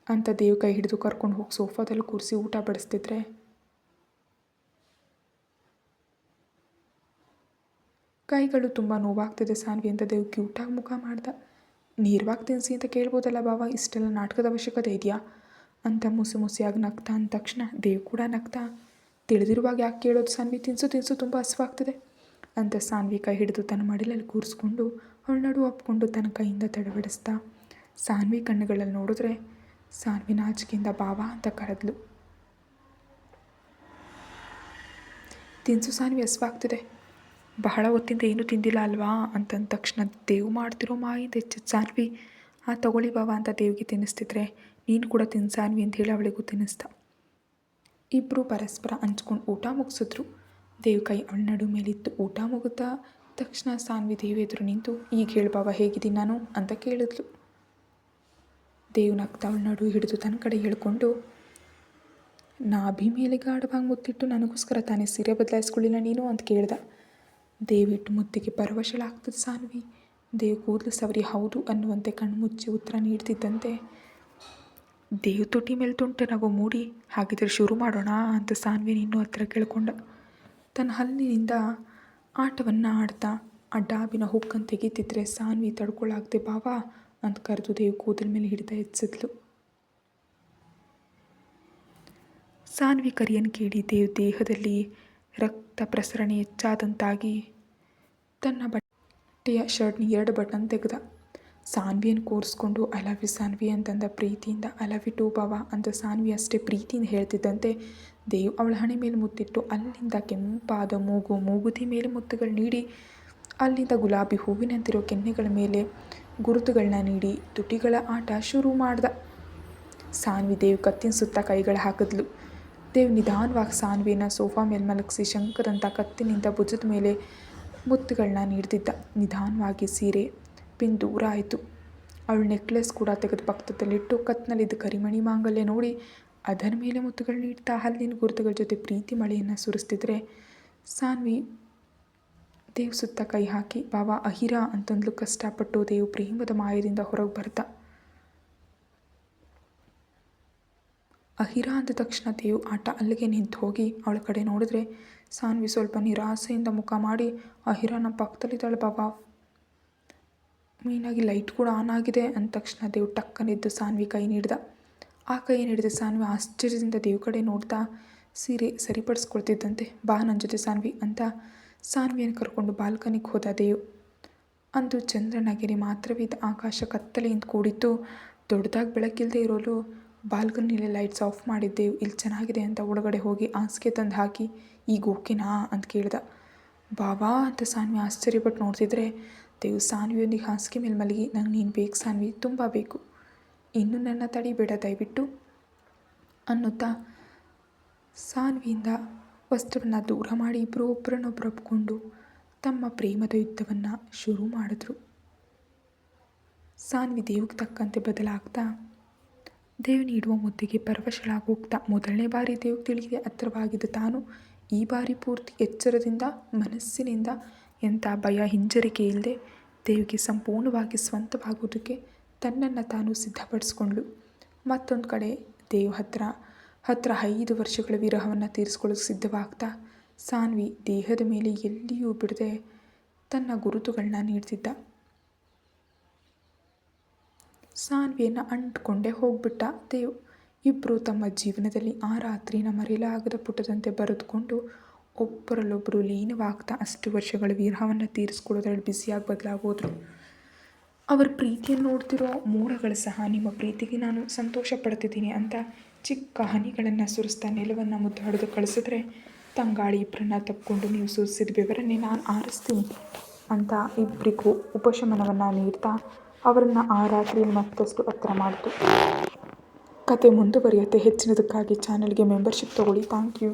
ಅಂತ ದೇವ್ ಕೈ ಹಿಡಿದು ಕರ್ಕೊಂಡು ಹೋಗಿ ಸೋಫಾದಲ್ಲಿ ಕೂರಿಸಿ ಊಟ ಬಡಿಸ್ತಿದ್ರೆ, ಕೈಗಳು ತುಂಬ ನೋವಾಗ್ತಿದೆ ಸಾನ್ವಿ ಅಂತ ದೇವ್ ಕ್ಯೂಟಾಗಿ ಮುಖ ಮಾಡ್ದ. ನೇರವಾಗಿ ತಿನ್ನಿಸಿ ಅಂತ ಕೇಳ್ಬೋದಲ್ಲ ಬಾವ, ಇಷ್ಟೆಲ್ಲ ನಾಟಕದ ಅವಶ್ಯಕತೆ ಇದೆಯಾ ಅಂತ ಮುಸಿಯಾಗಿ ನಗ್ತಾ ಅಂದ ತಕ್ಷಣ ದೇವ್ ಕೂಡ ನಗ್ತಾ, ತಿಳಿದಿರುವಾಗ ಯಾಕೆ ಕೇಳೋದು ಸಾನ್ವಿ, ತಿನ್ಸು ತುಂಬ ಹಸಿವಾಗ್ತಿದೆ ಅಂತ ಸಾನ್ವಿ ಕೈ ಹಿಡಿದು ತನ್ನ ಮಡಿಲಲ್ಲಿ ಕೂರಿಸ್ಕೊಂಡು ಅವಳ ನಡು ಅಪ್ಕೊಂಡು ತನ್ನ ಕೈಯಿಂದ ತಡಬಡಿಸ್ತಾ ಸಾನ್ವಿ ಕಣ್ಣುಗಳಲ್ಲಿ ನೋಡಿದ್ರೆ ಸಾನ್ವಿ ನಾಚಿಕೆಯಿಂದ ಬಾವ ಅಂತ ಕರೆದ್ಲು. ತಿನ್ಸು ಸಾನ್ವಿ, ಹಸಿವಾಗ್ತಿದೆ, ಬಹಳ ಹೊತ್ತಿಂದ ಏನೂ ತಿಂದಿಲ್ಲ ಅಲ್ವಾ ಅಂತಂದ ತಕ್ಷಣ ದೇವ್ ಮಾಡ್ತಿರೋ ಮಾಯಿಂದ ಹೆಚ್ಚಿದ ಸಾನ್ವಿ, ತಗೊಳ್ಳಿ ಬಾವ ಅಂತ ದೇವ್ಗೆ ತಿನ್ನಿಸ್ತಿದ್ರೆ, ನೀನು ಕೂಡ ತಿನ್ನು ಸಾನ್ವಿ ಅಂತ ಹೇಳಿ ಅವಳಿಗೂ ತಿನ್ನಿಸ್ದ. ಇಬ್ಬರು ಪರಸ್ಪರ ಹಂಚ್ಕೊಂಡು ಊಟ ಮುಗಿಸಿದ್ರು. ದೇವ್ ಕೈ ಅವಳ ನಡು ಮೇಲಿತ್ತು. ಊಟ ಮುಗಿದ ತಕ್ಷಣ ಸಾನ್ವಿ ದೇವ್ ಎದುರು ನಿಂತು, ಈಗ ಹೇಳು ಬಾವ ಹೇಗಿದ್ದೀನಿ ನಾನು ಅಂತ ಕೇಳಿದ್ಲು. ದೇವ್ ನಗ್ತಾ ಅವಳ ನಡು ಹಿಡಿದು ತನ್ನ ಕಡೆ ಹೇಳ್ಕೊಂಡು, ನಾಭಿ ಮೇಲೆ ಗಾಢವಾಗಿ ಮುತ್ತಿಟ್ಟು ನನಗೋಸ್ಕರ ತಾನೇ ಸೀರೆ ಬದಲಾಯಿಸ್ಕೊಳ್ಳಿಲ್ಲ ನೀನು ಅಂತ ಕೇಳ್ದ. ದೇವ್ ಇಟ್ಟು ಮುತ್ತಿಗೆ ಪರವಶಳಾಗ್ತದೆ ಸಾನ್ವಿ. ದೇವ್ ಕೂದಲು ಸವರಿ ಹೌದು ಅನ್ನುವಂತೆ ಕಣ್ಮುಚ್ಚಿ ಉತ್ತರ ನೀಡ್ತಿದ್ದಂತೆ ದೇವ್ ತುಟಿ ಮೇಲೆ ತುಂಟು ನಗು ಮೂಡಿ, ಹಾಗಿದ್ರೆ ಶುರು ಮಾಡೋಣ ಅಂತ ಸಾನ್ವಿನ ಇನ್ನೂ ಹತ್ರ ಕೇಳ್ಕೊಂಡ. ತನ್ನ ಹಲ್ಲಿನಿಂದ ಆಟವನ್ನು ಆಡ್ತಾ ಅಡ್ಡಾಬಿನ ಹುಕ್ಕನ್ನು ತೆಗೀತಿದ್ರೆ ಸಾನ್ವಿ ತಡ್ಕೊಳ್ಳಾಗದೆ ಬಾವ ಅಂತ ಕರೆದು ದೇವ್ ಕೂದಲ ಮೇಲೆ ಹಿಡಿದ ಎತ್ಸಿದ್ಲು. ಸಾನ್ವಿ ಕರಿಯನ್ನು ಕೇಳಿ ದೇವ್ ದೇಹದಲ್ಲಿ ರಕ್ತ ಪ್ರಸರಣೆ ಹೆಚ್ಚಾದಂತಾಗಿ ತನ್ನ ಬಟ್ಟೆಯ ಶರ್ಟ್ನ 2 ಬಟನ್ ತೆಗೆದ. ಸಾನ್ವಿಯನ್ನು ಕೂರಿಸ್ಕೊಂಡು ಐ ಲವ್ ಯು ಸಾನ್ವಿ ಅಂತಂದ ಪ್ರೀತಿಯಿಂದ. ಐ ಲವ್ ಯು ಟೂ ಬಾವ ಅಂತ ಸಾನ್ವಿ ಅಷ್ಟೇ ಪ್ರೀತಿಯಿಂದ ಹೇಳ್ತಿದ್ದಂತೆ ದೇವ್ ಅವಳ ಹಣೆ ಮೇಲೆ ಮುತ್ತಿಟ್ಟು ಅಲ್ಲಿಂದ ಕೆಂಪಾದ ಮೂಗುತಿ ಮೇಲೆ ಮುತ್ತುಗಳು ನೀಡಿ, ಅಲ್ಲಿಂದ ಗುಲಾಬಿ ಹೂವಿನಂತಿರೋ ಕೆನ್ನೆಗಳ ಮೇಲೆ ಗುರುತುಗಳನ್ನ ನೀಡಿ ತುಟಿಗಳ ಆಟ ಶುರು ಮಾಡ್ದ. ಸಾನ್ವಿ ದೇವ್ ಕತ್ತಿನ ಸುತ್ತ ಕೈಗಳು ಹಾಕಿದ್ಲು. ದೇವ್ ನಿಧಾನವಾಗಿ ಸಾನ್ವಿನ ಸೋಫಾ ಮೇಲೆ ಮಲಗಿಸಿ ಶಂಕರಂತ ಕತ್ತಿನಿಂದ ಭುಜದ ಮೇಲೆ ಮುತ್ತುಗಳನ್ನ ನೀಡ್ತಿದ್ದ. ನಿಧಾನವಾಗಿ ಸೀರೆ ಪಿನ್ ದೂರ ಆಯಿತು. ಅವಳ ನೆಕ್ಲೆಸ್ ಕೂಡ ತೆಗೆದು ಪಕ್ಕದಲ್ಲಿಟ್ಟು ಕತ್ನಲ್ಲಿದ್ದ ಕರಿಮಣಿ ಮಾಂಗಲ್ಯ ನೋಡಿ ಅದರ ಮೇಲೆ ಮುತ್ತುಗಳು ನೀಡ್ತಾ ಹಲ್ಲಿನ ಗುರುತುಗಳ ಜೊತೆ ಪ್ರೀತಿ ಮಳೆಯನ್ನು ಸುರಿಸ್ತಿದ್ರೆ ಸಾನ್ವಿ ದೇವ್ ಸುತ್ತ ಕೈ ಹಾಕಿ ಬಾವ ಅಹಿರಾ ಅಂತಂದ್ಲು. ಕಷ್ಟಪಟ್ಟು ದೇವ್ ಪ್ರೇಮದ ಮಾಯದಿಂದ ಹೊರಗೆ ಬರ್ದ. ಅಹಿರಾ ಅಂದ ತಕ್ಷಣ ದೇವ್ ಆಟ ಅಲ್ಲಿಗೆ ನಿಂತು ಹೋಗಿ ಅವಳ ಕಡೆ ನೋಡಿದ್ರೆ ಸಾನ್ವಿ ಸ್ವಲ್ಪ ನಿರಾಸೆಯಿಂದ ಮುಖ ಮಾಡಿ, ಅಹಿರಾ ನಮ್ಮ ಪಕ್ಕದಲ್ಲಿದ್ದಾಳೆ ಬಾಬಾ, ಮೇಯ್ನಾಗಿ ಲೈಟ್ ಕೂಡ ಆನ್ ಆಗಿದೆ ಅಂದ ತಕ್ಷಣ ದೇವ್ ಟಕ್ಕನಿದ್ದು ಸಾನ್ವಿ ಕೈ ನೀಡ್ದ. ಆ ಕೈ ನೀಡಿದ ಸಾನ್ವಿ ಆಶ್ಚರ್ಯದಿಂದ ದೇವ್ ಕಡೆ ನೋಡ್ತಾ ಸೀರೆ ಸರಿಪಡಿಸ್ಕೊಳ್ತಿದ್ದಂತೆ ಬಾ ನನ್ನ ಜೊತೆ ಸಾನ್ವಿ ಅಂತ ಸಾನ್ವಿಯನ್ನು ಕರ್ಕೊಂಡು ಬಾಲ್ಕನಿಗೆ ಹೋದ ದೇವ್. ಅಂದು ಚಂದ್ರನಗೆರೆ ಮಾತ್ರವಿದ್ದ ಆಕಾಶ ಕತ್ತಲೆಯಿಂದ ಕೂಡಿತ್ತು. ದೊಡ್ಡದಾಗಿ ಬೆಳಕಿಲ್ಲದೆ ಇರೋಲು ಬಾಲ್ಕನಿಯಲ್ಲಿ ಲೈಟ್ಸ್ ಆಫ್ ಮಾಡಿದ್ದೇವು. ಇಲ್ಲಿ ಚೆನ್ನಾಗಿದೆ ಅಂತ ಒಳಗಡೆ ಹೋಗಿ ಹಾಸಿಗೆ ತಂದು ಹಾಕಿ ಈಗ ಓಕೆನಾ ಅಂತ ಕೇಳ್ದ. ಬಾವಾ ಅಂತ ಸಾನ್ವಿ ಆಶ್ಚರ್ಯಪಟ್ಟು ನೋಡ್ತಿದ್ರೆ ದೇವ್ ಸಾನ್ವಿಯೊಂದಿಗೆ ಹಾಸಿಗೆ ಮೇಲೆ ಮಲಗಿ, ನಂಗೆ ನೀನು ಬೇಕು ಸಾನ್ವಿ, ತುಂಬ ಬೇಕು, ಇನ್ನೂ ನನ್ನ ತಡಿಬೇಡ ದಯವಿಟ್ಟು ಅನ್ನುತ್ತಾ ಸಾನ್ವಿಯಿಂದ ವಸ್ತ್ರವನ್ನು ದೂರ ಮಾಡಿ ಇಬ್ಬರು ಒಬ್ಬರನ್ನೊಬ್ಬರು ಒಪ್ಕೊಂಡು ತಮ್ಮ ಪ್ರೇಮದ ಯುದ್ಧವನ್ನು ಶುರು ಮಾಡಿದ್ರು. ಸಾನ್ವಿ ದೇವ್ಗೆ ತಕ್ಕಂತೆ ಬದಲಾಗ್ತಾ ದೇವ್ ನೀಡುವ ಮುದ್ದಿಗೆ ಪರವಶಳಾಗಿ ಹೋಗ್ತಾ ಮೊದಲನೇ ಬಾರಿ ದೇವ್ಗೆ ತಿಳಿಗೆ ಹತ್ತಿರವಾಗಿದ್ದ ತಾನು ಈ ಬಾರಿ ಪೂರ್ತಿ ಎಚ್ಚರದಿಂದ ಮನಸ್ಸಿನಿಂದ ಎಂಥ ಭಯ ಹಿಂಜರಿಕೆ ಇಲ್ಲದೆ ದೇವ್ಗೆ ಸಂಪೂರ್ಣವಾಗಿ ಸ್ವಂತವಾಗೋದಕ್ಕೆ ತನ್ನನ್ನು ತಾನು ಸಿದ್ಧಪಡಿಸ್ಕೊಂಡ್ಳು. ಮತ್ತೊಂದು ಕಡೆ ದೇವ್ ಹತ್ರ 5 ವರ್ಷಗಳ ವಿರಹವನ್ನು ತೀರಿಸ್ಕೊಳ್ಳೋಕೆ ಸಿದ್ಧವಾಗ್ತಾ ಸಾನ್ವಿ ದೇಹದ ಮೇಲೆ ಎಲ್ಲಿಯೂ ಬಿಡದೆ ತನ್ನ ಗುರುತುಗಳನ್ನ ನೀಡ್ತಿದ್ದ. ಸಾನ್ವಿಯನ್ನು ಅಂಟ್ಕೊಂಡೇ ಹೋಗ್ಬಿಟ್ಟ ದೇವ್. ಇಬ್ಬರು ತಮ್ಮ ಜೀವನದಲ್ಲಿ ಆ ರಾತ್ರಿನ ಮರೆಯಲಾಗದ ಪುಟದಂತೆ ಬರೆದುಕೊಂಡು ಒಬ್ಬರಲ್ಲೊಬ್ಬರು ಲೀನವಾಗ್ತಾ ಅಷ್ಟು ವರ್ಷಗಳ ವಿರಹವನ್ನು ತೀರಿಸ್ಕೊಳ್ಳೋದ್ರಲ್ಲಿ ಬ್ಯುಸಿಯಾಗಿ ಬದಲಾಗೋದ್ರು. ಅವರ ಪ್ರೀತಿಯನ್ನು ನೋಡ್ತಿರೋ ಮೋಡಗಳು ಸಹ ನಿಮ್ಮ ಪ್ರೀತಿಗೆ ನಾನು ಸಂತೋಷ ಪಡ್ತಿದ್ದೀನಿ ಅಂತ ಚಿಕ್ಕ ಹನಿಗಳನ್ನು ಸುರಿಸ್ತಾ ನೆಲವನ್ನು ಮುದ್ದು ಹೊಡೆದು ಕಳಿಸಿದ್ರೆ ತಂಗಾಳಿ ಇಬ್ಬರನ್ನ ತಪ್ಪಿಕೊಂಡು ನೀವು ಸುರಿಸಿದ ಬೆವರನ್ನೇ ನಾನು ಆರಿಸ್ತೀನಿ ಅಂತ ಇಬ್ಬರಿಗೂ ಉಪಶಮನವನ್ನು ನೀಡ್ತಾ ಅವರನ್ನು ಆ ರಾತ್ರಿ ಮತ್ತಷ್ಟು ಹತ್ತಿರ ಮಾಡಿತು. ಕತೆ ಮುಂದುವರಿಯುತ್ತೆ. ಹೆಚ್ಚಿನದಕ್ಕಾಗಿ ಚಾನಲ್ಗೆ ಮೆಂಬರ್ಶಿಪ್ ತೊಗೊಳ್ಳಿ. Thank you.